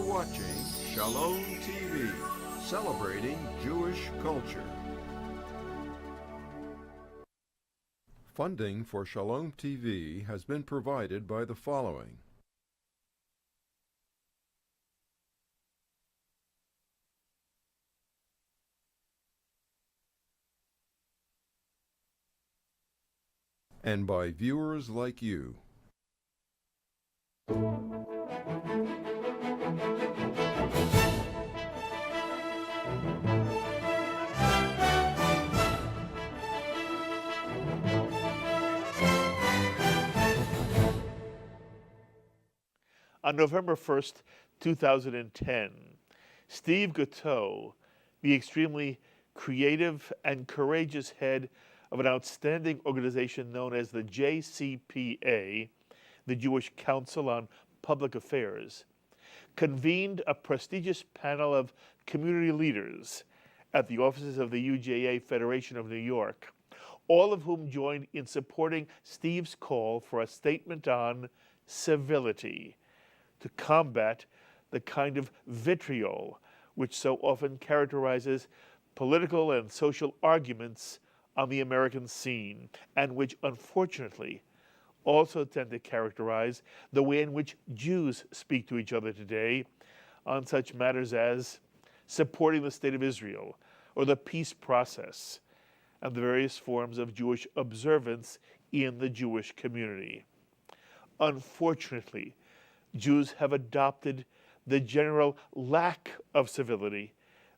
watching Shalom TV, celebrating Jewish culture. Funding for Shalom TV has been provided by the following. And by viewers like you. On November 1st, 2010, Steve Gutteau, the extremely creative and courageous head of an outstanding organization known as the JCPA, the Jewish Council on Public Affairs, convened a prestigious panel of community leaders at the offices of the UJA-Federation of New York, all of whom joined in supporting Steve's call for a statement on civility to combat the kind of vitriol which so often characterizes political and social arguments on the American scene, and which unfortunately also tend to characterize the way in which Jews speak to each other today on such matters as supporting the State of Israel or the peace process and the various forms of Jewish observance in the Jewish community. Unfortunately, Jews have adopted the general lack of civility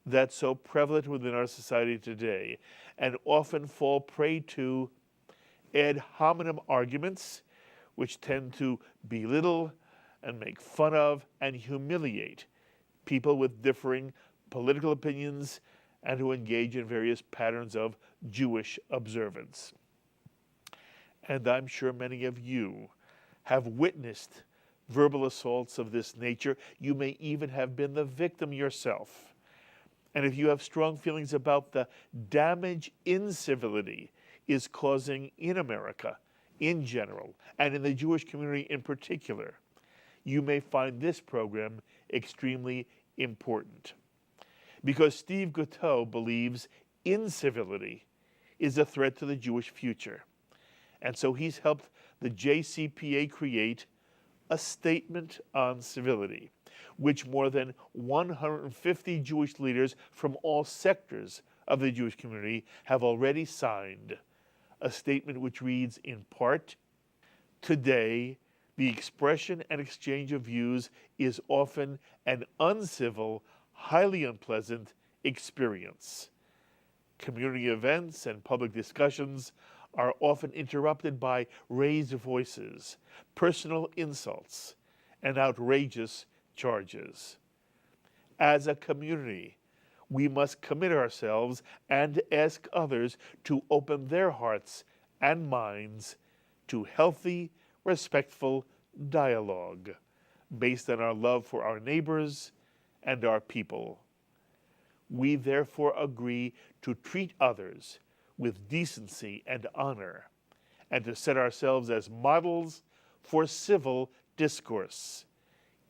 that's so prevalent within our society today, and often fall prey to ad hominem arguments which tend to belittle and make fun of and humiliate people with differing political opinions and who engage in various patterns of Jewish observance. And I'm sure many of you have witnessed verbal assaults of this nature. You may even have been the victim yourself. And if you have strong feelings about the damage incivility is causing in America in general, and in the Jewish community in particular, you may find this program extremely important. Because Steve Gutteau believes incivility is a threat to the Jewish future. And so he's helped the JCPA create a statement on civility, which more than 150 Jewish leaders from all sectors of the Jewish community have already signed. A statement which reads in part, "Today, the expression and exchange of views is often an uncivil, highly unpleasant experience. Community events and public discussions are often interrupted by raised voices, personal insults, and outrageous charges. As a community, we must commit ourselves and ask others to open their hearts and minds to healthy, respectful dialogue based on our love for our neighbors and our people. We therefore agree to treat others with decency and honor, and to set ourselves as models for civil discourse,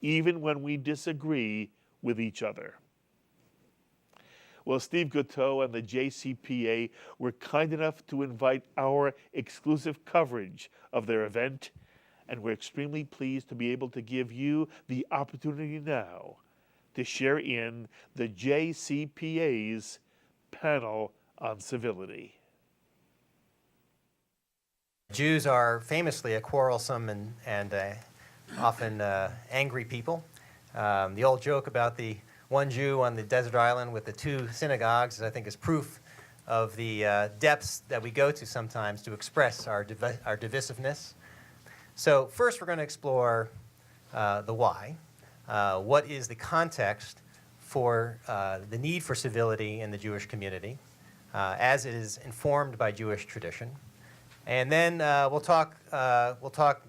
even when we disagree with each other." Well, Steve Gutteau and the JCPA were kind enough to invite our exclusive coverage of their event, and we're extremely pleased to be able to give you the opportunity now to share in the JCPA's panel on civility. Jews are famously a quarrelsome and often angry people. The old joke about the one Jew on the desert island with the two synagogues, I think, is proof of the depths that we go to sometimes to express our divisiveness. So first we're going to explore the why. What is the context for the need for civility in the Jewish community as it is informed by Jewish tradition. And then we'll talk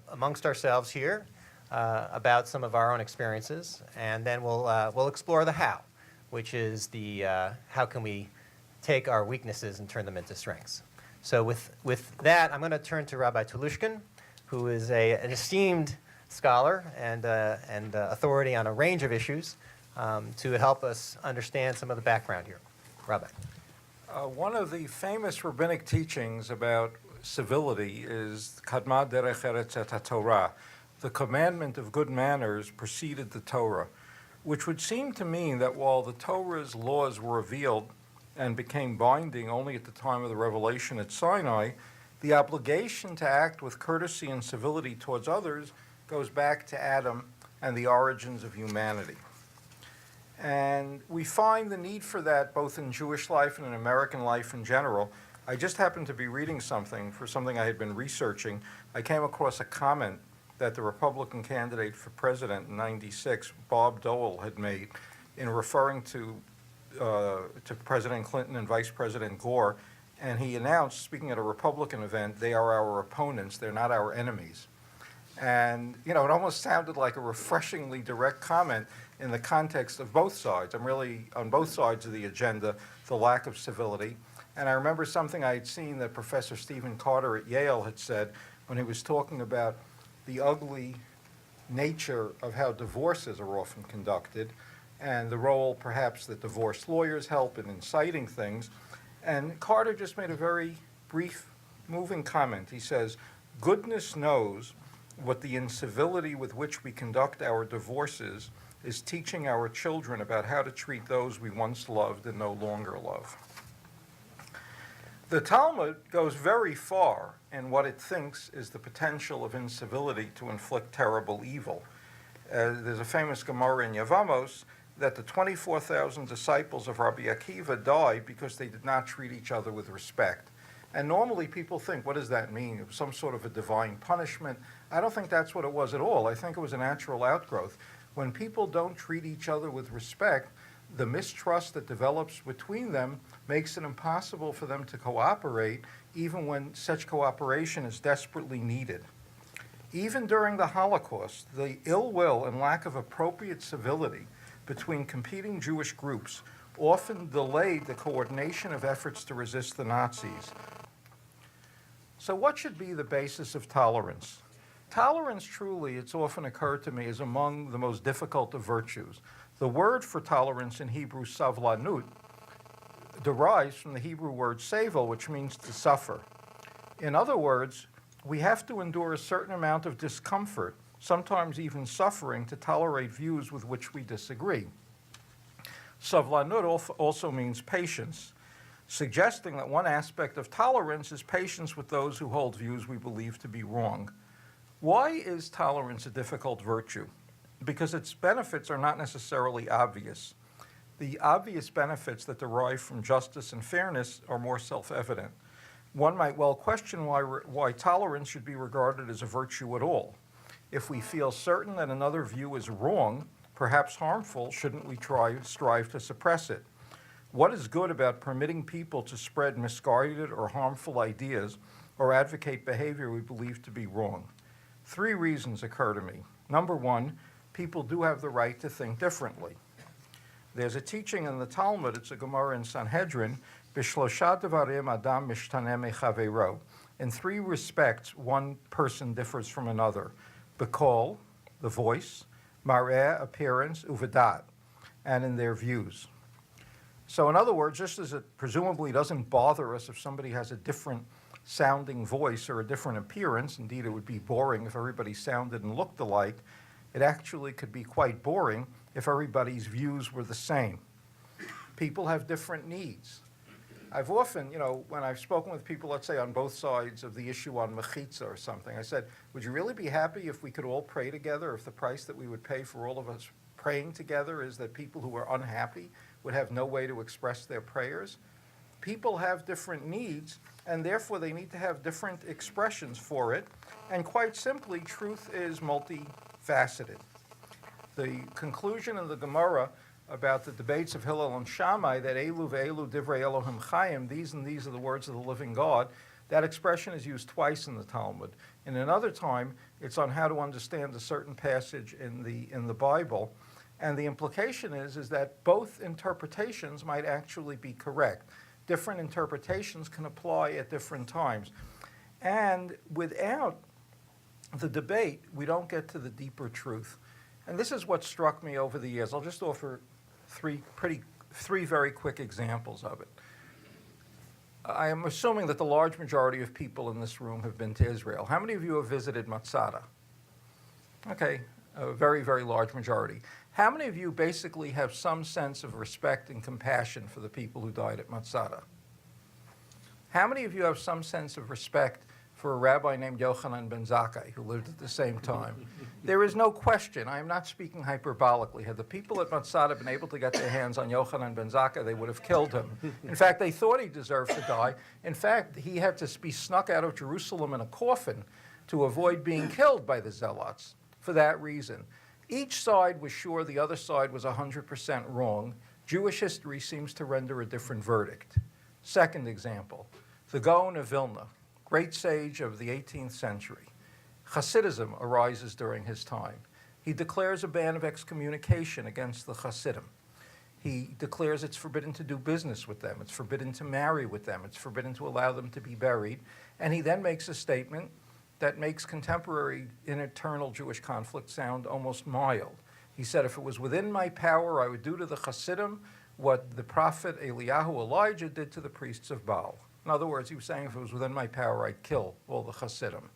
amongst ourselves here about some of our own experiences, and then we'll explore the how, which is the how can we take our weaknesses and turn them into strengths. So with that, I'm going to turn to Rabbi Telushkin, who is an esteemed scholar and authority on a range of issues to help us understand some of the background here. Rabbi. One of the famous rabbinic teachings about civility is Kadma Derech Eretz et HaTorah. The commandment of good manners preceded the Torah, which would seem to mean that while the Torah's laws were revealed and became binding only at the time of the revelation at Sinai, the obligation to act with courtesy and civility towards others goes back to Adam and the origins of humanity. And we find the need for that both in Jewish life and in American life in general. I just happened to be reading something I had been researching. I came across a comment that the Republican candidate for president in '96, Bob Dole, had made in referring to President Clinton and Vice President Gore. And he announced, speaking at a Republican event, they are our opponents, they're not our enemies. And, it almost sounded like a refreshingly direct comment in the context of both sides. I'm really on both sides of the agenda, the lack of civility. And I remember something I had seen that Professor Stephen Carter at Yale had said when he was talking about the ugly nature of how divorces are often conducted and the role perhaps that divorce lawyers help in inciting things. And Carter just made a very brief, moving comment. He says, "Goodness knows what the incivility with which we conduct our divorces is teaching our children about how to treat those we once loved and no longer love." The Talmud goes very far in what it thinks is the potential of incivility to inflict terrible evil. There's a famous Gemara in Yevamos that the 24,000 disciples of Rabbi Akiva died because they did not treat each other with respect. And normally people think, what does that mean? It was some sort of a divine punishment. I don't think that's what it was at all. I think it was a natural outgrowth. When people don't treat each other with respect, the mistrust that develops between them makes it impossible for them to cooperate, even when such cooperation is desperately needed. Even during the Holocaust, the ill will and lack of appropriate civility between competing Jewish groups often delayed the coordination of efforts to resist the Nazis. So what should be the basis of tolerance? Tolerance, truly, it's often occurred to me, is among the most difficult of virtues. The word for tolerance in Hebrew, savlanut, derives from the Hebrew word sevel, which means to suffer. In other words, we have to endure a certain amount of discomfort, sometimes even suffering, to tolerate views with which we disagree. Savlanut also means patience, suggesting that one aspect of tolerance is patience with those who hold views we believe to be wrong. Why is tolerance a difficult virtue? Because its benefits are not necessarily obvious. The obvious benefits that derive from justice and fairness are more self-evident. One might well question why tolerance should be regarded as a virtue at all. If we feel certain that another view is wrong, perhaps harmful, shouldn't we strive to suppress it? What is good about permitting people to spread misguided or harmful ideas or advocate behavior we believe to be wrong? 3 reasons occur to me. Number 1, people do have the right to think differently. There's a teaching in the Talmud, it's a Gemara in Sanhedrin, B'shlosha devarim adam mishtaneh mechaveiro. In 3 respects, one person differs from another. B'kol, the voice, mar'eh, appearance, uvedat, and in their views. So in other words, just as it presumably doesn't bother us if somebody has a different sounding voice or a different appearance, indeed it would be boring if everybody sounded and looked alike, it actually could be quite boring if everybody's views were the same. People have different needs. I've often, when I've spoken with people, let's say on both sides of the issue on mechitza or something, I said, would you really be happy if we could all pray together, if the price that we would pay for all of us praying together is that people who are unhappy would have no way to express their prayers? People have different needs, and therefore they need to have different expressions for it. And quite simply, truth is multifaceted. The conclusion of the Gemara about the debates of Hillel and Shammai, that Elu ve'elu divrei Elohim chayim, these and these are the words of the living God, that expression is used twice in the Talmud. In another time, it's on how to understand a certain passage in the Bible. And the implication is that both interpretations might actually be correct. Different interpretations can apply at different times. And without the debate, we don't get to the deeper truth. And this is what struck me over the years. I'll just offer three very quick examples of it. I am assuming that the large majority of people in this room have been to Israel. How many of you have visited Masada? Okay, a very, very large majority. How many of you basically have some sense of respect and compassion for the people who died at Masada? How many of you have some sense of respect for a rabbi named Yochanan ben Zakkai, who lived at the same time? There is no question, I am not speaking hyperbolically. Had the people at Masada been able to get their hands on Yochanan ben Zakkai, they would have killed him. In fact, they thought he deserved to die. In fact, he had to be snuck out of Jerusalem in a coffin to avoid being killed by the zealots for that reason. Each side was sure the other side was 100% wrong. Jewish history seems to render a different verdict. Second example, the Gaon of Vilna, great sage of the 18th century. Hasidism arises during his time. He declares a ban of excommunication against the Hasidim. He declares it's forbidden to do business with them. It's forbidden to marry with them. It's forbidden to allow them to be buried. And he then makes a statement that makes contemporary internal Jewish conflict sound almost mild. He said, if it was within my power, I would do to the Hasidim what the prophet Eliyahu Elijah did to the priests of Baal. In other words, he was saying if it was within my power, I'd kill all the Hasidim.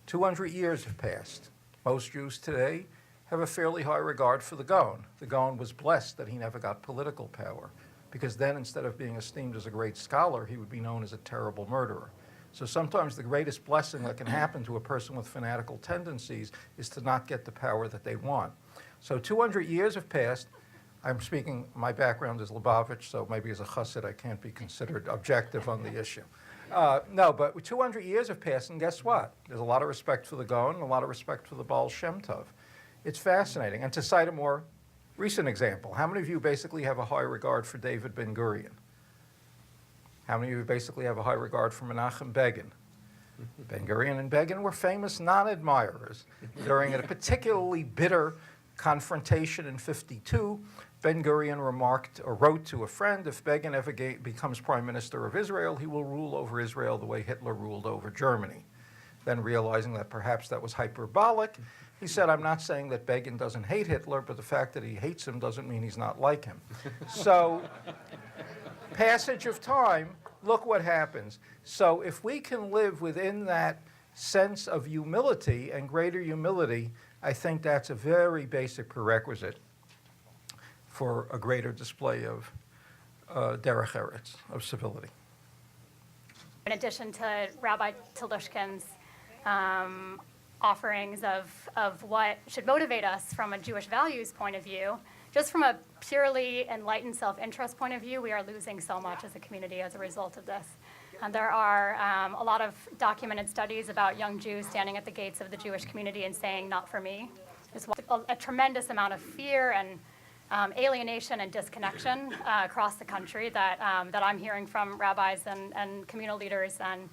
200 years have passed. Most Jews today have a fairly high regard for the Gaon. The Gaon was blessed that he never got political power, because then instead of being esteemed as a great scholar, he would be known as a terrible murderer. So sometimes the greatest blessing that can happen to a person with fanatical tendencies is to not get the power that they want. So 200 years have passed. I'm speaking, my background is Lubavitch, so maybe as a chassid I can't be considered objective on the issue. No, but 200 years have passed, and guess what? There's a lot of respect for the Gaon and a lot of respect for the Baal Shem Tov. It's fascinating. And to cite a more recent example, how many of you basically have a high regard for David Ben Gurion? How many of you basically have a high regard for Menachem Begin? Ben Gurion and Begin were famous non-admirers. During a particularly bitter confrontation in '52, Ben Gurion remarked or wrote to a friend, if Begin ever becomes prime minister of Israel, he will rule over Israel the way Hitler ruled over Germany. Then realizing that perhaps that was hyperbolic, he said, I'm not saying that Begin doesn't hate Hitler, but the fact that he hates him doesn't mean he's not like him. So, passage of time, look what happens. So if we can live within that sense of humility and greater humility, I think that's a very basic prerequisite for a greater display of derech eretz, of civility. In addition to Rabbi Telushkin's offerings of what should motivate us from a Jewish values point of view, just from a purely enlightened self-interest point of view, we are losing so much as a community as a result of this. And there are a lot of documented studies about young Jews standing at the gates of the Jewish community and saying, not for me. There's a tremendous amount of fear and alienation and disconnection across the country that I'm hearing from rabbis and communal leaders and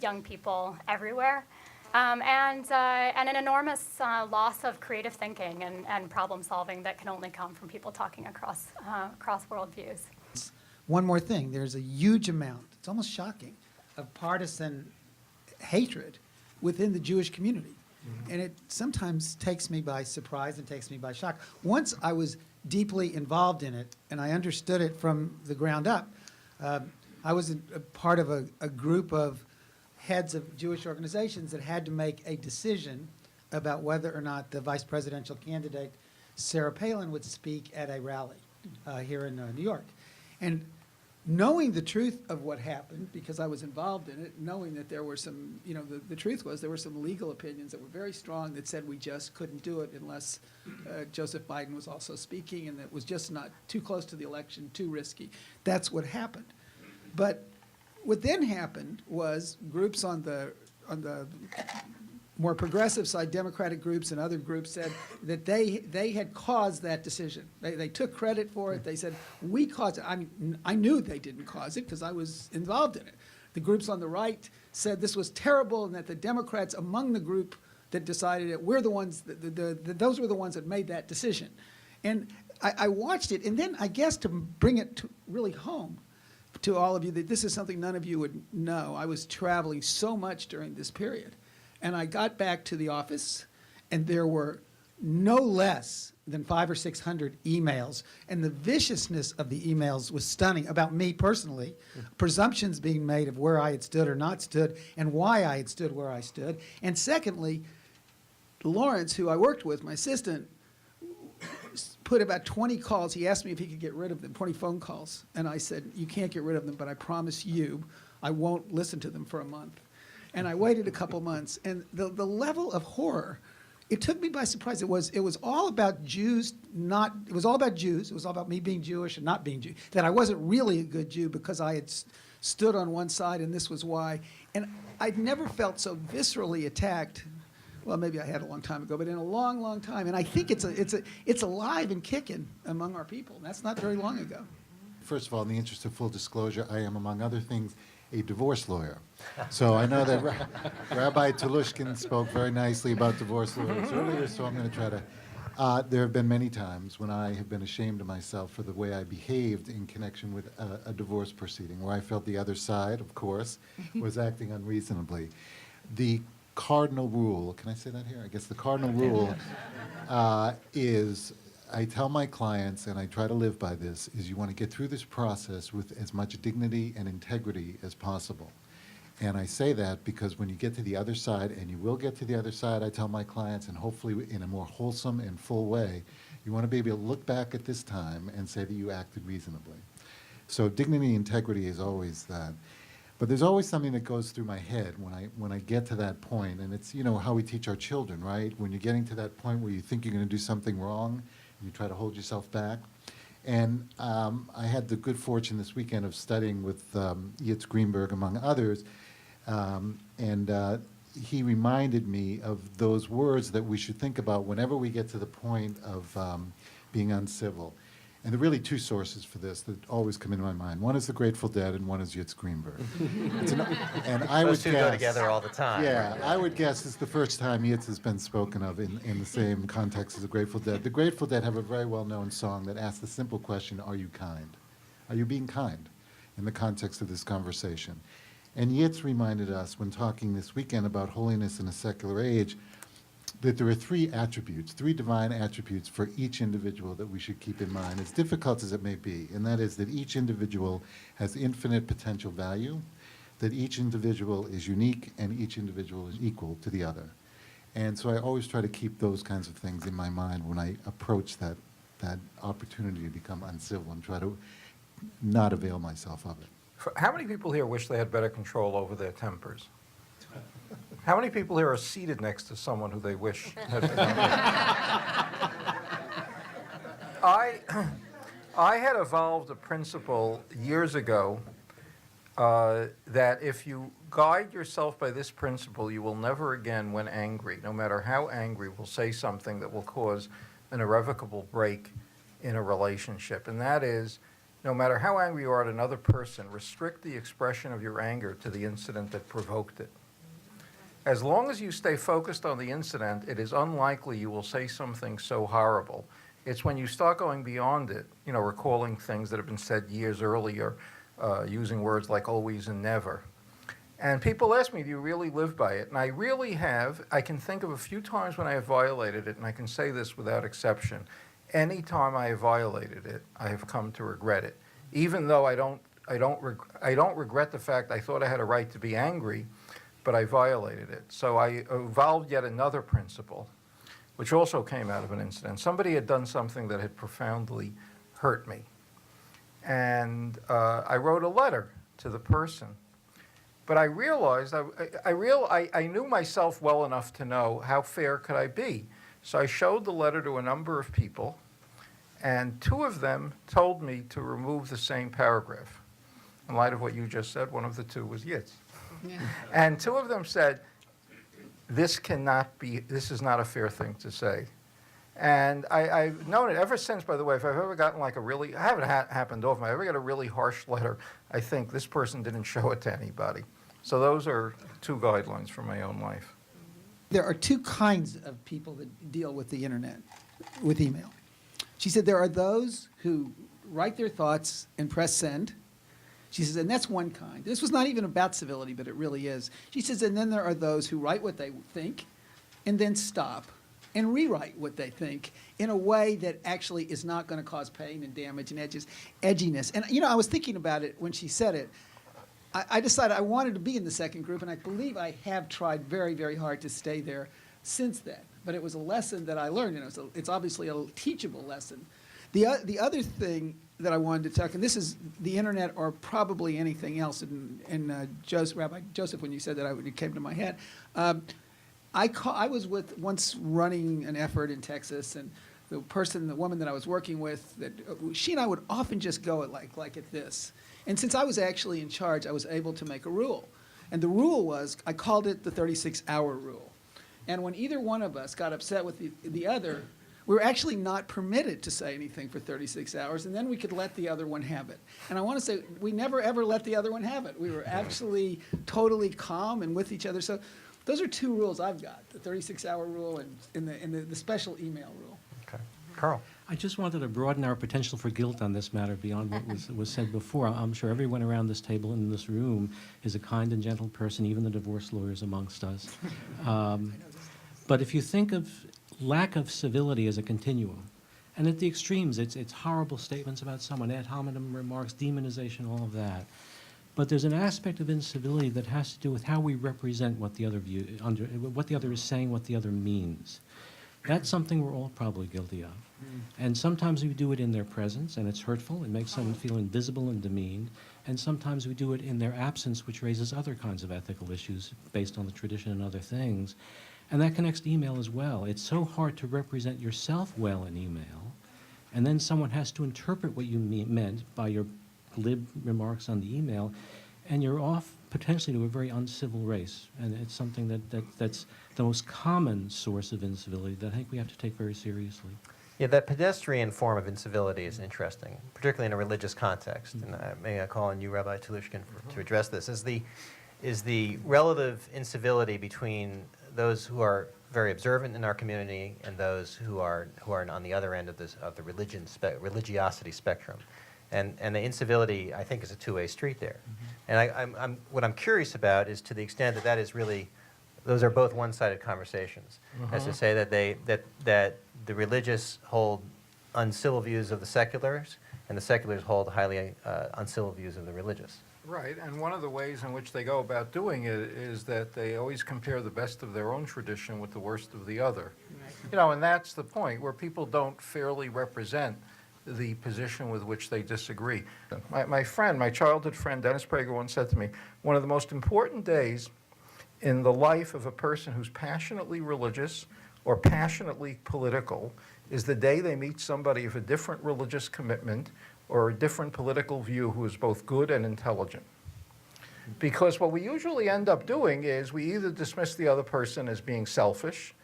young people everywhere. And an enormous loss of creative thinking and problem solving that can only come from people talking across worldviews. One more thing, there's a huge amount, it's almost shocking, of partisan hatred within the Jewish community. And it sometimes takes me by surprise and takes me by shock. Once I was deeply involved in it and I understood it from the ground up, I was a part of a group of heads of Jewish organizations that had to make a decision about whether or not the vice presidential candidate, Sarah Palin, would speak at a rally here in New York. And knowing the truth of what happened, because I was involved in it, knowing that there were some, the truth was there were some legal opinions that were very strong that said we just couldn't do it unless Joseph Biden was also speaking, and that was just not too close to the election, too risky. That's what happened. But what then happened was groups on the more progressive side, Democratic groups and other groups said that they had caused that decision. They took credit for it. They said, we caused it. I mean, I knew they didn't cause it because I was involved in it. The groups on the right said this was terrible and that the Democrats among the group that decided it, we're the ones, those were the ones that made that decision. And I watched it, and then I guess to bring it to really home to all of you, that this is something none of you would know. I was traveling so much during this period. And I got back to the office, and there were no less than 500 or 600 emails. And the viciousness of the emails was stunning about me personally, presumptions being made of where I had stood or not stood, and why I had stood where I stood. And secondly, Lawrence, who I worked with, my assistant, put about 20 calls. He asked me if he could get rid of them, 20 phone calls. And I said, you can't get rid of them, but I promise you I won't listen to them for a month. And I waited a couple months. And the level of horror, it took me by surprise. It was all about Jews, it was all about Jews. It was all about me being Jewish and not being Jew. That I wasn't really a good Jew because I had stood on one side and this was why. And I'd never felt so viscerally attacked. Well, maybe I had a long time ago, but in a long, long time. And I think it's alive and kicking among our people. That's not very long ago. First of all, in the interest of full disclosure, I am, among other things, a divorce lawyer. So I know that Rabbi Telushkin spoke very nicely about divorce lawyers earlier, so I'm going to try to. There have been many times when I have been ashamed of myself for the way I behaved in connection with a divorce proceeding, where I felt the other side, of course, was acting unreasonably. The cardinal rule, can I say that here? I guess the cardinal rule is, I tell my clients, and I try to live by this, is you want to get through this process with as much dignity and integrity as possible. And I say that because when you get to the other side, and you will get to the other side, I tell my clients, and hopefully in a more wholesome and full way, you want to be able to look back at this time and say that you acted reasonably. So dignity and integrity is always that. But there's always something that goes through my head when I get to that point, and it's, you know, how we teach our children, right? When you're getting to that point where you think you're going to do something wrong, and you try to hold yourself back. And I had the good fortune this weekend of studying with Blu Greenberg, among others, and he reminded me of those words that we should think about whenever we get to the point of being uncivil. And there are really two sources for this that always come into my mind. One is the Grateful Dead, and one is Blu Greenberg. And I Those would two guess, go together all the time. yeah, I would guess it's the first time Blu has been spoken of in the same context as the Grateful Dead. The Grateful Dead have a very well-known song that asks the simple question, are you kind? Are you being kind in the context of this conversation? And Blu reminded us when talking this weekend about holiness in a secular age that there are three attributes, three divine attributes for each individual that we should keep in mind, as difficult as it may be, and that is that each individual has infinite potential value, that each individual is unique, and each individual is equal to the other. And so I always try to keep those kinds of things in my mind when I approach that opportunity to become uncivil and try to not avail myself of it. How many people here wish they had better control over their tempers? How many people here are seated next to someone who they wish had I had evolved a principle years ago that if you guide yourself by this principle, you will never again, when angry, no matter how angry, will say something that will cause an irrevocable break in a relationship. And that is, no matter how angry you are at another person, restrict the expression of your anger to the incident that provoked it. As long as you stay focused on the incident, it is unlikely you will say something so horrible. It's when you start going beyond it, you know, recalling things that have been said years earlier, using words like always and never. And people ask me, do you really live by it? And I really have. I can think of a few times when I have violated it, and I can say this without exception. Any time I have violated it, I have come to regret it. Even though I don't regret the fact I thought I had a right to be angry, but I violated it. So I evolved yet another principle, which also came out of an incident. Somebody had done something that had profoundly hurt me. And I wrote a letter to the person. But I realized, I knew myself well enough to know how fair could I be. So I showed the letter to a number of people, and two of them told me to remove the same paragraph. In light of what you just said, one of the two was Yitz. Yeah. And two of them said, this is not a fair thing to say. And I've known it ever since, by the way. If I've ever gotten like I haven't happened often, if I ever get a really harsh letter, I think this person didn't show it to anybody. So those are two guidelines for my own life. There are two kinds of people that deal with the internet, with email. She said there are those who write their thoughts and press send, She says, and that's one kind. This was not even about civility, but it really is. She says, and then there are those who write what they think and then stop and rewrite what they think in a way that actually is not going to cause pain and damage and edginess. And, I was thinking about it when she said it. I decided I wanted to be in the second group, and I believe I have tried very, very hard to stay there since then. But it was a lesson that I learned, and it's obviously a teachable lesson. The other thing that I wanted to talk, and this is the internet or probably anything else, and Rabbi Joseph, when you said that, it came to my head. I was once running an effort in Texas, and the woman that I was working with, she and I would often just go at like at this. And since I was actually in charge, I was able to make a rule. And the rule was, I called it the 36-hour rule. And when either one of us got upset with the other, we were actually not permitted to say anything for 36 hours, and then we could let the other one have it. And I want to say, we never, ever let the other one have it. We were absolutely, totally calm and with each other. So those are two rules I've got, the 36-hour rule and the special email rule. Okay. Carl? I just wanted to broaden our potential for guilt on this matter beyond what was said before. I'm sure everyone around this table and in this room is a kind and gentle person, even the divorce lawyers amongst us. But if you think of lack of civility as a continuum, and at the extremes, it's horrible statements about someone, ad hominem remarks, demonization, all of that. But there's an aspect of incivility that has to do with how we represent what the other what the other is saying, what the other means. That's something we're all probably guilty of. And sometimes we do it in their presence, and it's hurtful. It makes someone feel invisible and demeaned. And sometimes we do it in their absence, which raises other kinds of ethical issues based on the tradition and other things. And that connects to email as well. It's so hard to represent yourself well in email, and then someone has to interpret what you meant by your glib remarks on the email, and you're off potentially to a very uncivil race. And it's something that's the most common source of incivility that I think we have to take very seriously. Yeah, that pedestrian form of incivility is interesting, particularly in a religious context. And maybe I call on you, Rabbi Telushkin, to address this. Is the relative incivility between those who are very observant in our community and those who are on the other end of the religiosity spectrum. And the incivility, I think, is a two-way street there. And what I'm curious about is to the extent that is really, those are both one-sided conversations. As to say that the religious hold uncivil views of the seculars, and the seculars hold highly uncivil views of the religious. Right, and one of the ways in which they go about doing it is that they always compare the best of their own tradition with the worst of the other. And that's the point, where people don't fairly represent the position with which they disagree. My childhood friend, Dennis Prager, once said to me, one of the most important days in the life of a person who's passionately religious or passionately political is the day they meet somebody of a different religious commitment or a different political view who is both good and intelligent. Because what we usually end up doing is we either dismiss the other person as being selfish.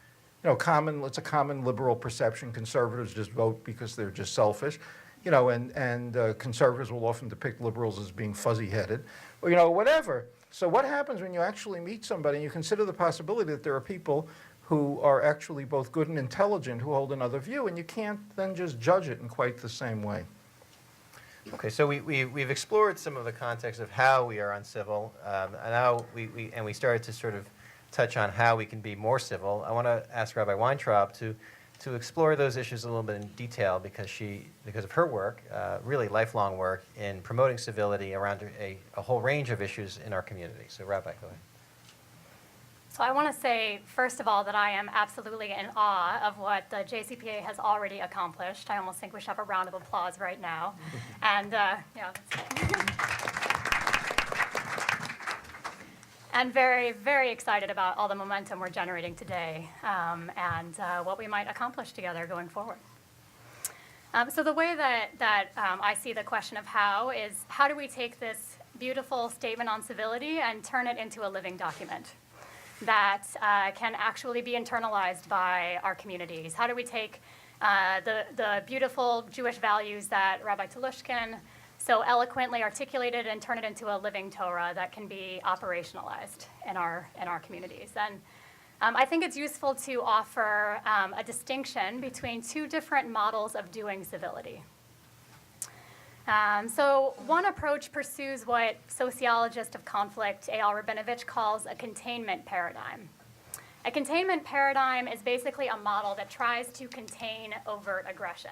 It's a common liberal perception. Conservatives just vote because they're just selfish. And conservatives will often depict liberals as being fuzzy-headed, or, whatever. So what happens when you actually meet somebody and you consider the possibility that there are people who are actually both good and intelligent who hold another view, and you can't then just judge it in quite the same way. Okay, so we've explored some of the context of how we are uncivil, and now we started to sort of touch on how we can be more civil. I want to ask Rabbi Weintraub to explore those issues a little bit in detail because of her work, really lifelong work in promoting civility around a whole range of issues in our community. So Rabbi, go ahead. So I want to say, first of all, that I am absolutely in awe of what the JCPA has already accomplished. I almost think we should have a round of applause right now. And and very, very excited about all the momentum we're generating today and what we might accomplish together going forward. So the way that I see the question of how is, how do we take this beautiful statement on civility and turn it into a living document that can actually be internalized by our communities? How do we take the beautiful Jewish values that Rabbi Telushkin so eloquently articulated and turn it into a living Torah that can be operationalized in our communities? And I think it's useful to offer a distinction between two different models of doing civility. So one approach pursues what sociologist of conflict Eyal Rabinovich calls a containment paradigm. A containment paradigm is basically a model that tries to contain overt aggression,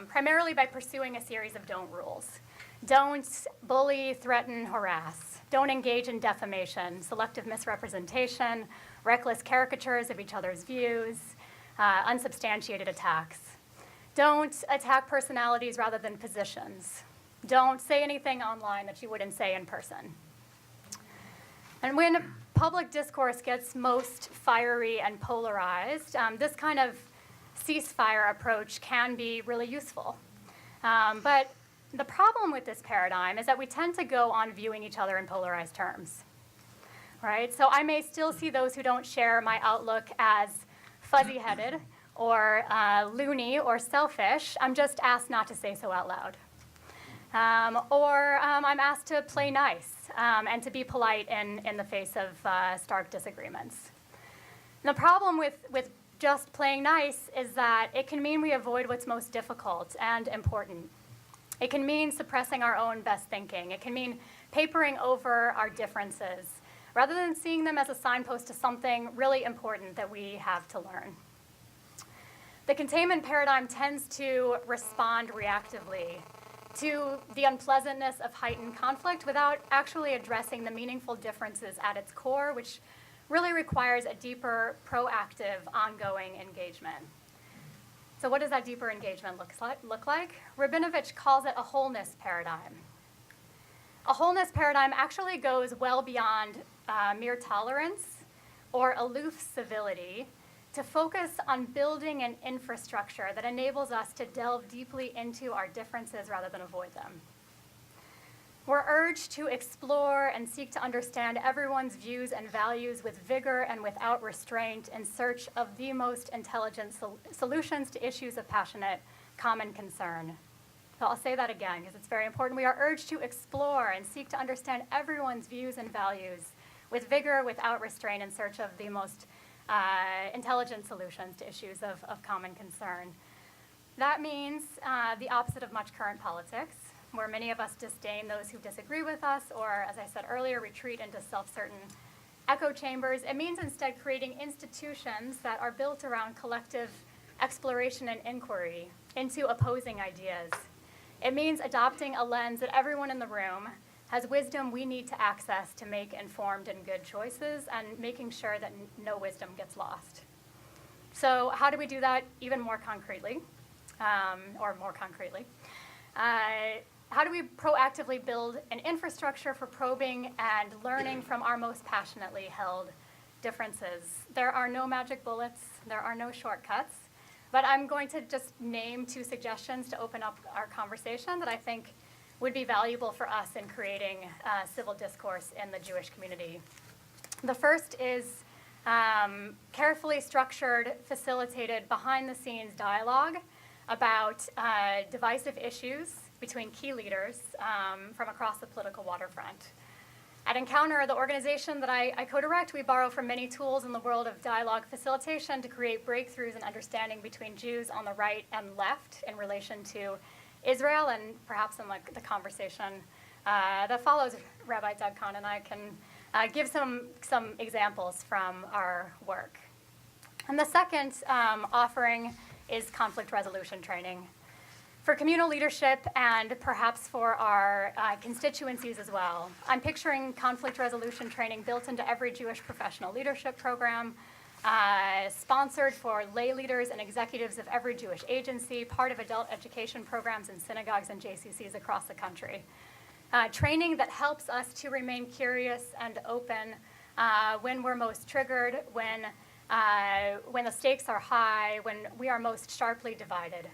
primarily by pursuing a series of don't rules. Don't bully, threaten, harass. Don't engage in defamation, selective misrepresentation, reckless caricatures of each other's views, unsubstantiated attacks. Don't attack personalities rather than positions. Don't say anything online that you wouldn't say in person. And when public discourse gets most fiery and polarized, this kind of ceasefire approach can be really useful. But the problem with this paradigm is that we tend to go on viewing each other in polarized terms, right? So I may still see those who don't share my outlook as fuzzy-headed or loony or selfish. I'm just asked not to say so out loud. Or I'm asked to play nice and to be polite in the face of stark disagreements. And the problem with just playing nice is that it can mean we avoid what's most difficult and important. It can mean suppressing our own best thinking. It can mean papering over our differences rather than seeing them as a signpost to something really important that we have to learn. The containment paradigm tends to respond reactively to the unpleasantness of heightened conflict without actually addressing the meaningful differences at its core, which really requires a deeper, proactive, ongoing engagement. So what does that deeper engagement look like? Rabinovich calls it a wholeness paradigm. A wholeness paradigm actually goes well beyond mere tolerance or aloof civility to focus on building an infrastructure that enables us to delve deeply into our differences rather than avoid them. We're urged to explore and seek to understand everyone's views and values with vigor and without restraint in search of the most intelligent solutions to issues of passionate common concern. So I'll say that again because it's very important. We are urged to explore and seek to understand everyone's views and values with vigor, without restraint, in search of the most intelligent solutions to issues of common concern. That means the opposite of much current politics, where many of us disdain those who disagree with us, or, as I said earlier, retreat into self-certain echo chambers. It means instead creating institutions that are built around collective exploration and inquiry into opposing ideas. It means adopting a lens that everyone in the room has wisdom we need to access to make informed and good choices, and making sure that no wisdom gets lost. So how do we do that even more concretely, how do we proactively build an infrastructure for probing and learning from our most passionately held differences? There are no magic bullets, there are no shortcuts, but I'm going to just name 2 suggestions to open up our conversation that I think would be valuable for us in creating civil discourse in the Jewish community. The first is carefully structured, facilitated, behind-the-scenes dialogue about divisive issues between key leaders from across the political waterfront. At Encounter, the organization that I co-direct, we borrow from many tools in the world of dialogue facilitation to create breakthroughs in understanding between Jews on the right and left in relation to Israel, and perhaps in the conversation that follows, Rabbi Doug Kahn and I can give some examples from our work. And the second offering is conflict resolution training. For communal leadership and perhaps for our constituencies as well. I'm picturing conflict resolution training built into every Jewish professional leadership program, sponsored for lay leaders and executives of every Jewish agency, part of adult education programs in synagogues and JCCs across the country. Training that helps us to remain curious and open when we're most triggered, when the stakes are high, when we are most sharply divided.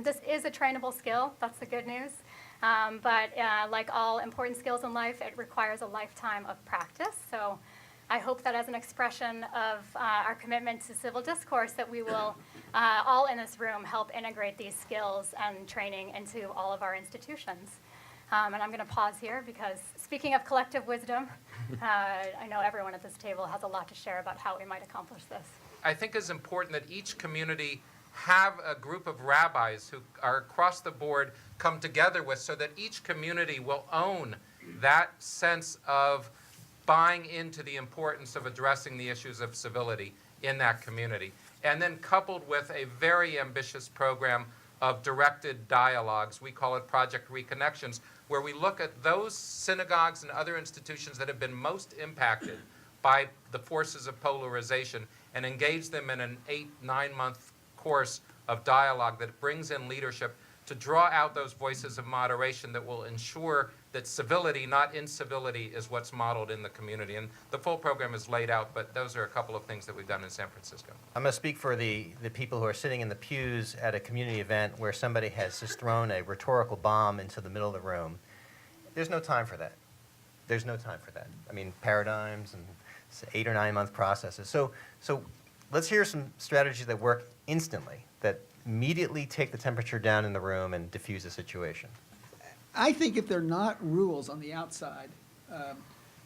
This is a trainable skill, that's the good news. But like all important skills in life, it requires a lifetime of practice. So I hope that as an expression of our commitment to civil discourse, that we will all in this room help integrate these skills and training into all of our institutions. And I'm going to pause here because, speaking of collective wisdom, I know everyone at this table has a lot to share about how we might accomplish this. I think it's important that each community have a group of rabbis who are across the board come together with, so that each community will own that sense of buying into the importance of addressing the issues of civility in that community. And then coupled with a very ambitious program of directed dialogues, we call it Project Reconnections, where we look at those synagogues and other institutions that have been most impacted by the forces of polarization and engage them in an 8-9 month course of dialogue that brings in leadership to draw out those voices of moderation that will ensure that civility, not incivility, is what's modeled in the community. And the full program is laid out, but those are a couple of things that we've done in San Francisco. I'm going to speak for the people who are sitting in the pews at a community event where somebody has just thrown a rhetorical bomb into the middle of the room. There's no time for that. There's no time for that. I mean, paradigms and 8 or 9 month processes. So let's hear some strategies that work instantly, that immediately take the temperature down in the room and diffuse the situation. I think if there are not rules on the outside,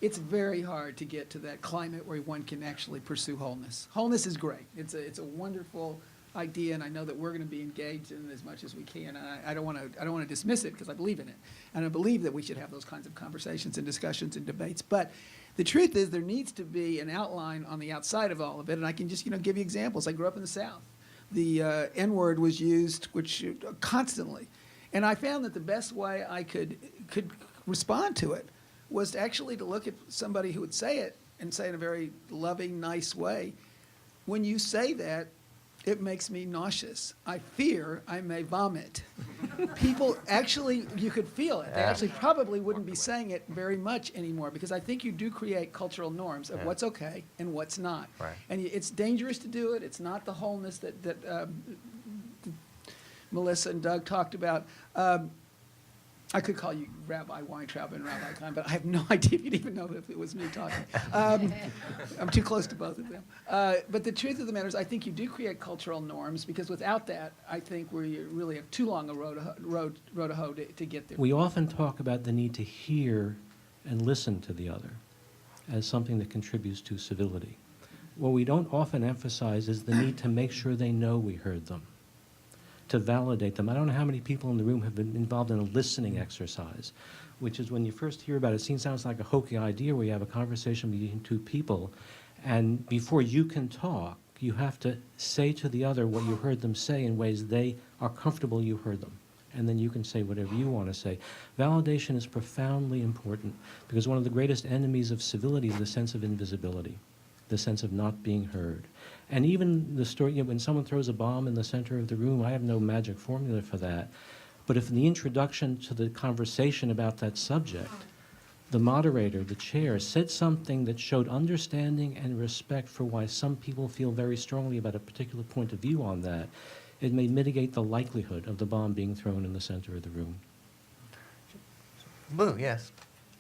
it's very hard to get to that climate where one can actually pursue wholeness. Wholeness is great. It's a wonderful idea, and I know that we're going to be engaged in it as much as we can. And I don't want to dismiss it because I believe in it, and I believe that we should have those kinds of conversations and discussions and debates. But the truth is, there needs to be an outline on the outside of all of it, and I can just give you examples. I grew up in the South. The N-word was used constantly. And I found that the best way I could respond to it was actually to look at somebody who would say it and say it in a very loving, nice way. When you say that, it makes me nauseous. I fear I may vomit. People actually, you could feel it. They actually probably wouldn't be saying it very much anymore, because I think you do create cultural norms of what's okay and what's not. Right. And it's dangerous to do it. It's not the wholeness that Melissa and Doug talked about. I could call you Rabbi Weintraub and Rabbi Klein, but I have no idea if you'd even know if it was me talking. I'm too close to both of them. But the truth of the matter is, I think you do create cultural norms, because without that, I think we really have too long a road to hoe to get there. We often talk about the need to hear and listen to the other as something that contributes to civility. What we don't often emphasize is the need to make sure they know we heard them, to validate them. I don't know how many people in the room have been involved in a listening exercise, which is when you first hear about it, it sounds like a hokey idea where you have a conversation between two people, and before you can talk, you have to say to the other what you heard them say in ways they are comfortable you heard them. And then you can say whatever you want to say. Validation is profoundly important, because one of the greatest enemies of civility is the sense of invisibility, the sense of not being heard. And even the story, when someone throws a bomb in the center of the room, I have no magic formula for that. But if in the introduction to the conversation about that subject, the moderator, the chair, said something that showed understanding and respect for why some people feel very strongly about a particular point of view on that, it may mitigate the likelihood of the bomb being thrown in the center of the room. Blu, yes.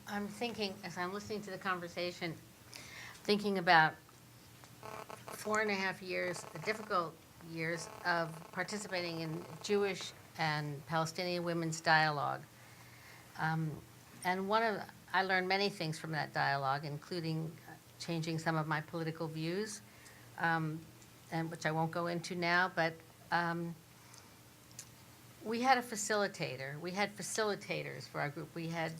I'm thinking, as I'm listening to the conversation, thinking about 4.5 years, difficult years of participating in Jewish and Palestinian women's dialogue. And I learned many things from that dialogue, including changing some of my political views, and which I won't go into now, but we had a facilitator. We had facilitators for our group. We had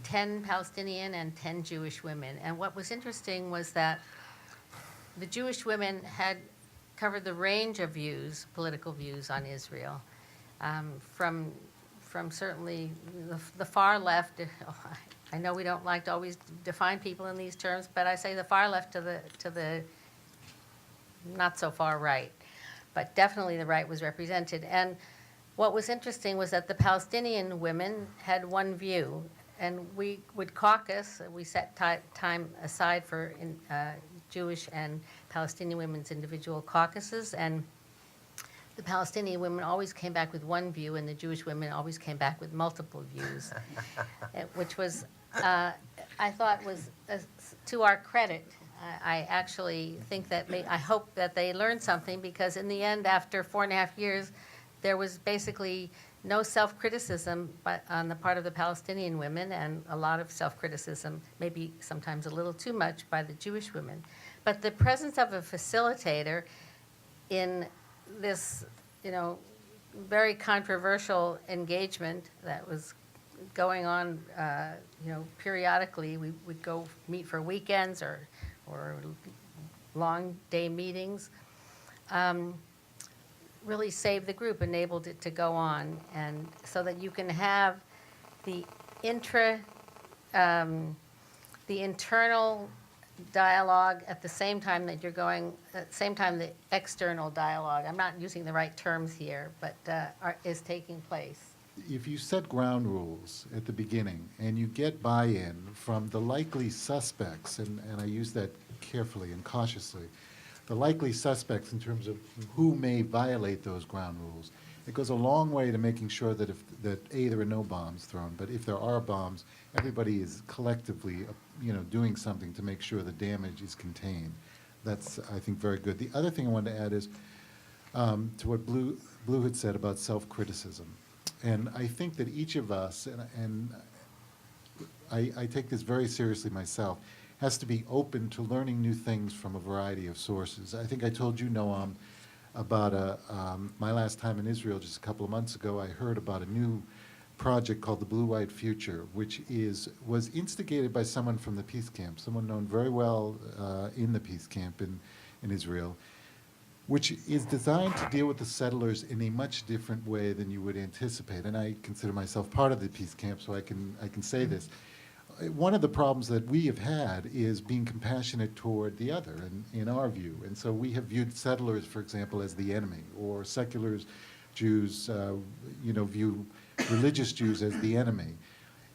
10 Palestinian and 10 Jewish women. And what was interesting was that the Jewish women had covered the range of views, political views on Israel, from certainly the far left. I know we don't like to always define people in these terms, but I say the far left to the not so far right. But definitely the right was represented. And what was interesting was that the Palestinian women had one view, and we would caucus. We set time aside for Jewish and Palestinian women's individual caucuses, and the Palestinian women always came back with one view, and the Jewish women always came back with multiple views, which was, I thought, was to our credit. I actually think that I hope that they learned something, because in the end, after 4.5 years, there was basically no self-criticism on the part of the Palestinian women, and a lot of self-criticism, maybe sometimes a little too much, by the Jewish women. But the presence of a facilitator in this, very controversial engagement that was going on, periodically. We would go meet for weekends or long day meetings. Really saved the group, enabled it to go on, and so that you can have the internal dialogue at the same time that you're going, at the same time the external dialogue, I'm not using the right terms here, but is taking place. If you set ground rules at the beginning and you get buy-in from the likely suspects, and I use that carefully and cautiously, the likely suspects in terms of who may violate those ground rules, it goes a long way to making sure that there are no bombs thrown, but if there are bombs, everybody is collectively, doing something to make sure the damage is contained. That's, I think, very good. The other thing I wanted to add is to what Blu had said about self-criticism. And I think that each of us, and I take this very seriously myself, has to be open to learning new things from a variety of sources. I think I told you, Noam, about my last time in Israel just a couple of months ago. I heard about a new project called the Blue Future, which was instigated by someone from the peace camp, someone known very well in the peace camp in Israel, which is designed to deal with the settlers in a much different way than you would anticipate. And I consider myself part of the peace camp, so I can say this. One of the problems that we have had is being compassionate toward the other, in our view. And so we have viewed settlers, for example, as the enemy, or secular Jews, view religious Jews as the enemy.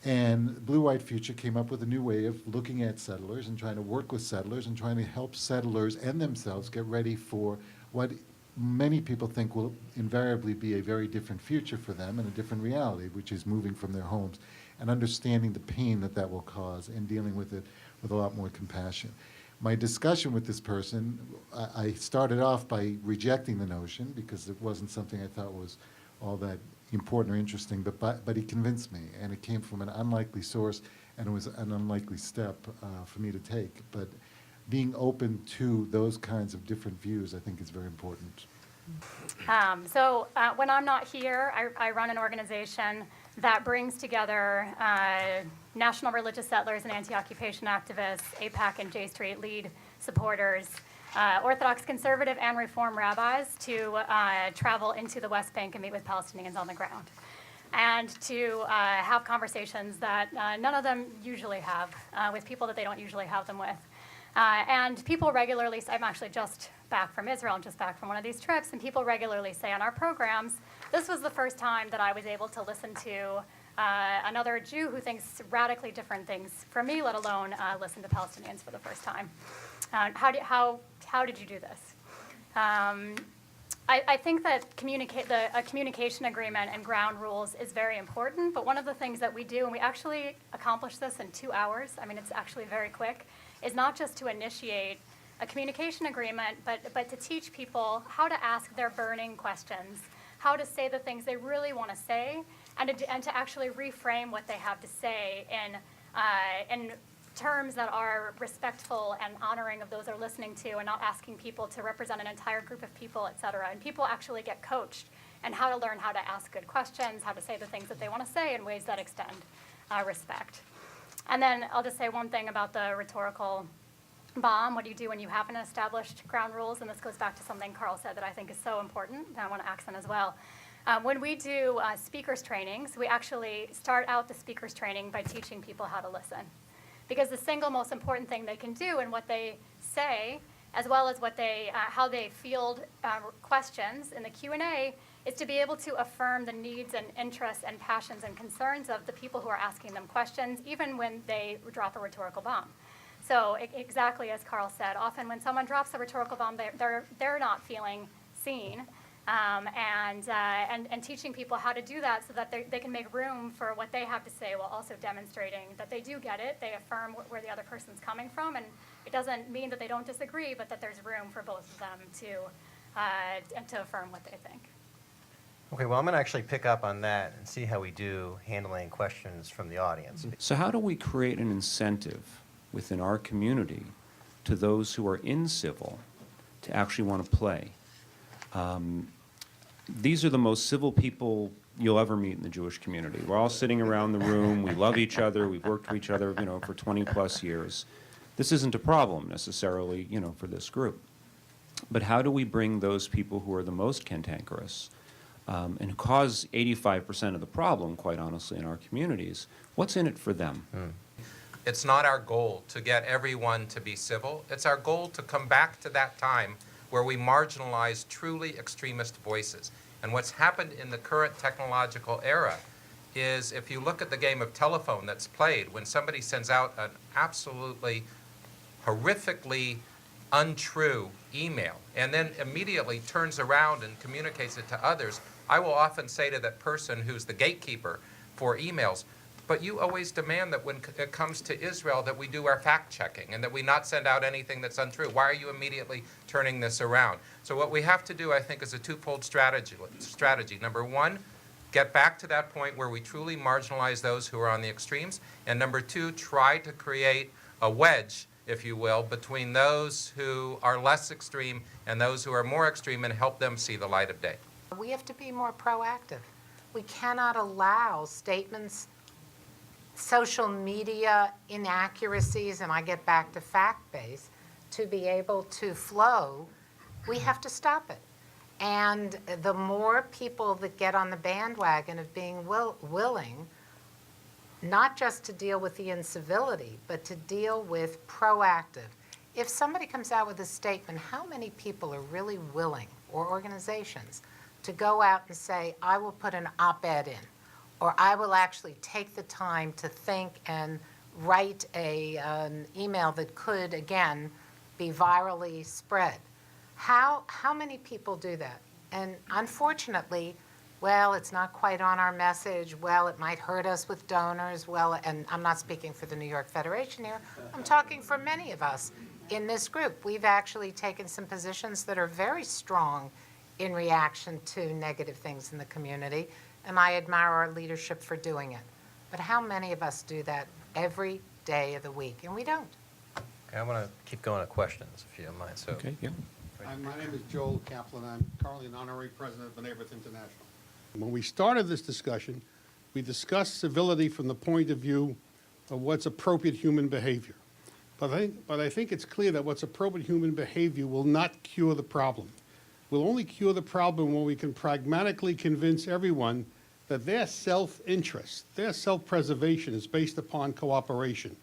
And Blue Future came up with a new way of looking at settlers and trying to work with settlers and trying to help settlers and themselves get ready for what many people think will invariably be a very different future for them and a different reality, which is moving from their homes and understanding the pain that will cause and dealing with it with a lot more compassion. My discussion with this person, I started off by rejecting the notion because it wasn't something I thought was all that important or interesting, but he convinced me, and it came from an unlikely source, and it was an unlikely step for me to take. But being open to those kinds of different views, I think, is very important. When I'm not here, I run an organization that brings together national religious settlers and anti-occupation activists, AIPAC and J Street lead supporters, Orthodox conservative and Reform rabbis to travel into the West Bank and meet with Palestinians on the ground, and to have conversations that none of them usually have with people that they don't usually have them with. And people regularly, I'm actually just back from Israel, I'm just back from one of these trips, and people regularly say on our programs, this was the first time that I was able to listen to another Jew who thinks radically different things from me, let alone listen to Palestinians for the first time. How did you do this? I think that a communication agreement and ground rules is very important, but one of the things that we do, and we actually accomplish this in 2 hours, I mean, it's actually very quick, is not just to initiate a communication agreement, but to teach people how to ask their burning questions, how to say the things they really want to say, and to actually reframe what they have to say in terms that are respectful and honoring of those they're listening to, and not asking people to represent an entire group of people, et cetera. And people actually get coached in how to learn how to ask good questions, how to say the things that they want to say in ways that extend respect. And then I'll just say one thing about the rhetorical bomb. What do you do when you haven't established ground rules? And this goes back to something Carl said that I think is so important, and I want to accent as well. When we do speakers trainings, we actually start out the speakers training by teaching people how to listen. Because the single most important thing they can do in what they say, as well as how they field questions in the Q&A, is to be able to affirm the needs and interests and passions and concerns of the people who are asking them questions, even when they drop a rhetorical bomb. So exactly as Carl said, often when someone drops a rhetorical bomb, they're not feeling seen. And teaching people how to do that so that they can make room for what they have to say, while also demonstrating that they do get it. They affirm where the other person's coming from, and it doesn't mean that they don't disagree, but that there's room for both of them to affirm what they think. Okay, well, I'm going to actually pick up on that and see how we do handling questions from the audience. So how do we create an incentive within our community to those who are in civil to actually want to play? These are the most civil people you'll ever meet in the Jewish community. We're all sitting around the room. We love each other. We've worked with each other, for 20-plus years. This isn't a problem necessarily, for this group. But how do we bring those people who are the most cantankerous and who cause 85% of the problem, quite honestly, in our communities? What's in it for them? It's not our goal to get everyone to be civil. It's our goal to come back to that time where we marginalize truly extremist voices. And what's happened in the current technological era is, if you look at the game of telephone that's played, when somebody sends out an absolutely horrifically untrue email and then immediately turns around and communicates it to others, I will often say to that person who's the gatekeeper for emails, but you always demand that when it comes to Israel that we do our fact-checking and that we not send out anything that's untrue. Why are you immediately turning this around? So what we have to do, I think, is a twofold strategy. Number one, get back to that point where we truly marginalize those who are on the extremes. And number two, try to create a wedge, if you will, between those who are less extreme and those who are more extreme and help them see the light of day. We have to be more proactive. We cannot allow statements, social media inaccuracies, and I get back to fact-based, to be able to flow. We have to stop it. And the more people that get on the bandwagon of being willing, not just to deal with the incivility, but to deal with proactive. If somebody comes out with a statement, how many people are really willing, or organizations, to go out and say, I will put an op-ed in, or I will actually take the time to think and write an email that could, again, be virally spread? How many people do that? And unfortunately, well, it's not quite on our message, well, it might hurt us with donors, well, and I'm not speaking for the UJA-Federation here, I'm talking for many of us in this group. We've actually taken some positions that are very strong in reaction to negative things in the community, and I admire our leadership for doing it. But how many of us do that every day of the week? And we don't. Okay, I want to keep going to questions, if you don't mind. So, Okay, yeah. Hi, my name is Joel Kaplan. I'm currently an honorary president of the Neighborhoods International. When we started this discussion, we discussed civility from the point of view of what's appropriate human behavior. But I think it's clear that what's appropriate human behavior will not cure the problem. We'll only cure the problem when we can pragmatically convince everyone that their self-interest, their self-preservation is based upon cooperation.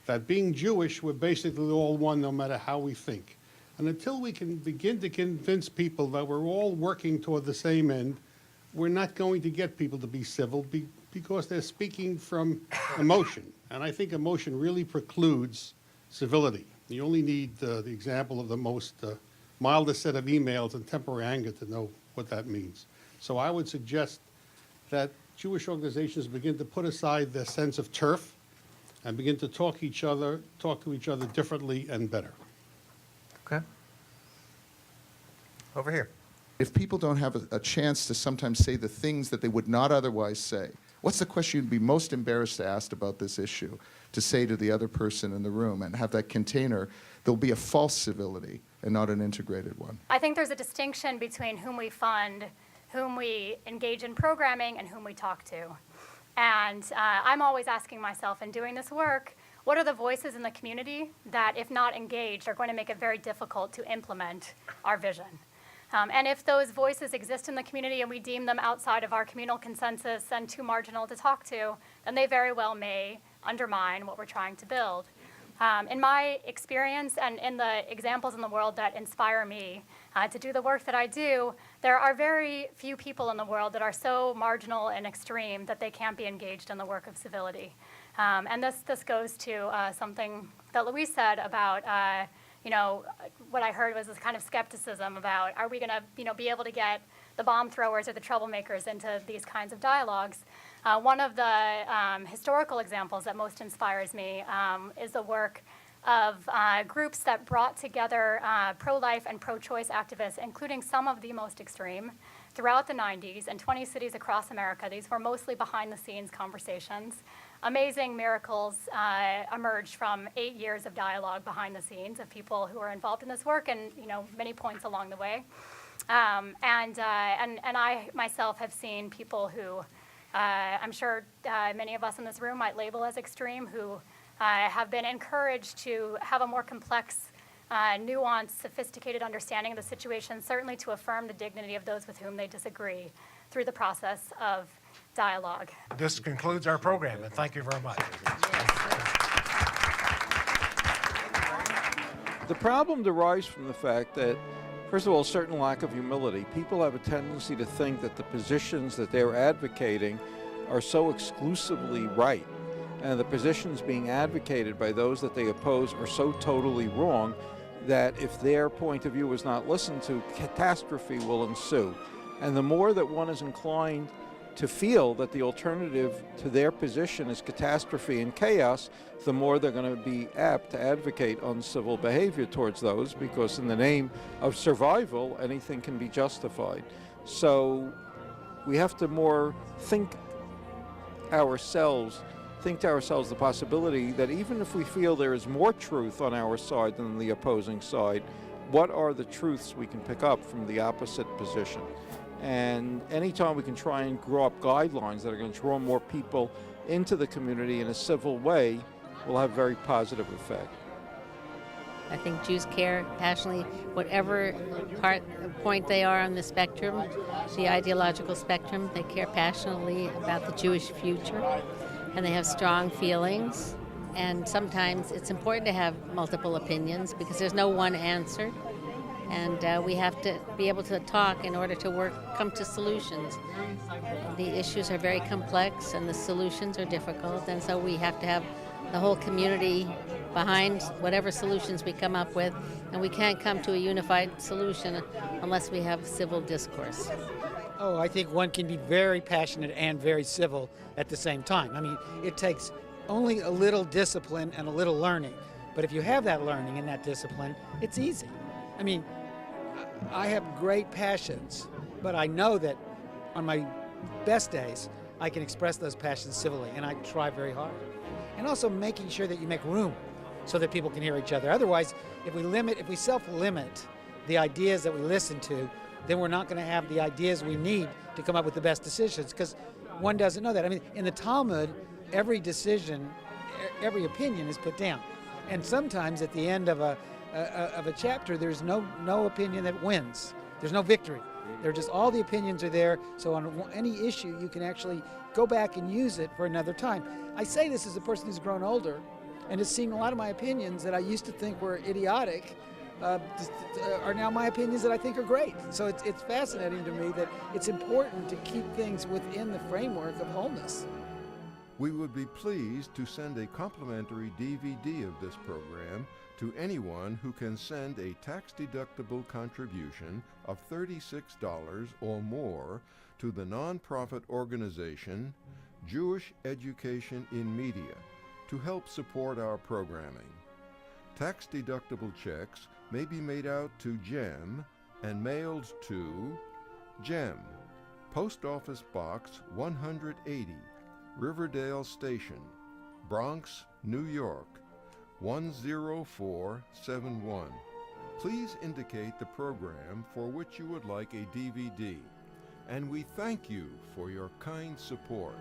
That being Jewish, we're basically all one no matter how we think. And until we can begin to convince people that we're all working toward the same end, we're not going to get people to be civil because they're speaking from emotion. And I think emotion really precludes civility. You only need the example of the most mildest set of emails and temporary anger to know what that means. So I would suggest that Jewish organizations begin to put aside their sense of turf and begin to talk to each other differently and better. okay. Over here. If people don't have a chance to sometimes say the things that they would not otherwise say, what's the question you'd be most embarrassed to ask about this issue, to say to the other person in the room, and have that container? There'll be a false civility and not an integrated one. I think there's a distinction between whom we fund, whom we engage in programming, and whom we talk to. And I'm always asking myself in doing this work, what are the voices in the community that, if not engaged, are going to make it very difficult to implement our vision? And if those voices exist in the community and we deem them outside of our communal consensus and too marginal to talk to, then they very well may undermine what we're trying to build. In my experience and in the examples in the world that inspire me to do the work that I do, there are very few people in the world that are so marginal and extreme that they can't be engaged in the work of civility. And this goes to something that Louise said about, what I heard was this kind of skepticism about, are we going to, be able to get the bomb throwers or the troublemakers into these kinds of dialogues? One of the historical examples that most inspires me is the work of groups that brought together pro-life and pro-choice activists, including some of the most extreme, throughout the 90s in 20 cities across America. These were mostly behind-the-scenes conversations. Amazing miracles emerged from 8 years of dialogue behind the scenes of people who were involved in this work and, many points along the way. And I myself have seen people who I'm sure many of us in this room might label as extreme, who have been encouraged to have a more complex, nuanced, sophisticated understanding of the situation, certainly to affirm the dignity of those with whom they disagree through the process of dialogue. This concludes our program, and thank you very much. The problem derives from the fact that, first of all, a certain lack of humility. People have a tendency to think that the positions that they're advocating are so exclusively right, and the positions being advocated by those that they oppose are so totally wrong that if their point of view is not listened to, catastrophe will ensue. And the more that one is inclined to feel that the alternative to their position is catastrophe and chaos, the more they're going to be apt to advocate uncivil behavior towards those, because in the name of survival, anything can be justified. So we have to more think to ourselves the possibility that even if we feel there is more truth on our side than the opposing side, what are the truths we can pick up from the opposite position? And anytime we can try and draw up guidelines that are going to draw more people into the community in a civil way, will have very positive effect. I think Jews care passionately, whatever point they are on the spectrum, the ideological spectrum, they care passionately about the Jewish future, and they have strong feelings. And sometimes it's important to have multiple opinions because there's no one answer. And we have to be able to talk in order to come to solutions. The issues are very complex and the solutions are difficult, and so we have to have the whole community behind whatever solutions we come up with, and we can't come to a unified solution unless we have civil discourse. Oh, I think one can be very passionate and very civil at the same time. I mean, it takes only a little discipline and a little learning. But if you have that learning and that discipline, it's easy. I mean, I have great passions, but I know that on my best days, I can express those passions civilly, and I try very hard. And also making sure that you make room so that people can hear each other. Otherwise, if we self-limit the ideas that we listen to, then we're not going to have the ideas we need to come up with the best decisions, because one doesn't know that. I mean, in the Talmud, every decision, every opinion is put down. And sometimes at the end of a chapter, there's no opinion that wins. There's no victory. They're just, all the opinions are there, so on any issue you can actually go back and use it for another time. I say this as a person who's grown older and has seen a lot of my opinions that I used to think were idiotic are now my opinions that I think are great. So it's fascinating to me that it's important to keep things within the framework of wholeness. We would be pleased to send a complimentary DVD of this program to anyone who can send a tax-deductible contribution of $36 or more to the nonprofit organization Jewish Education in Media to help support our programming. Tax-deductible checks may be made out to GEM and mailed to GEM, Post Office Box 180, Riverdale Station, Bronx, New York, 10471. Please indicate the program for which you would like a DVD, and we thank you for your kind support.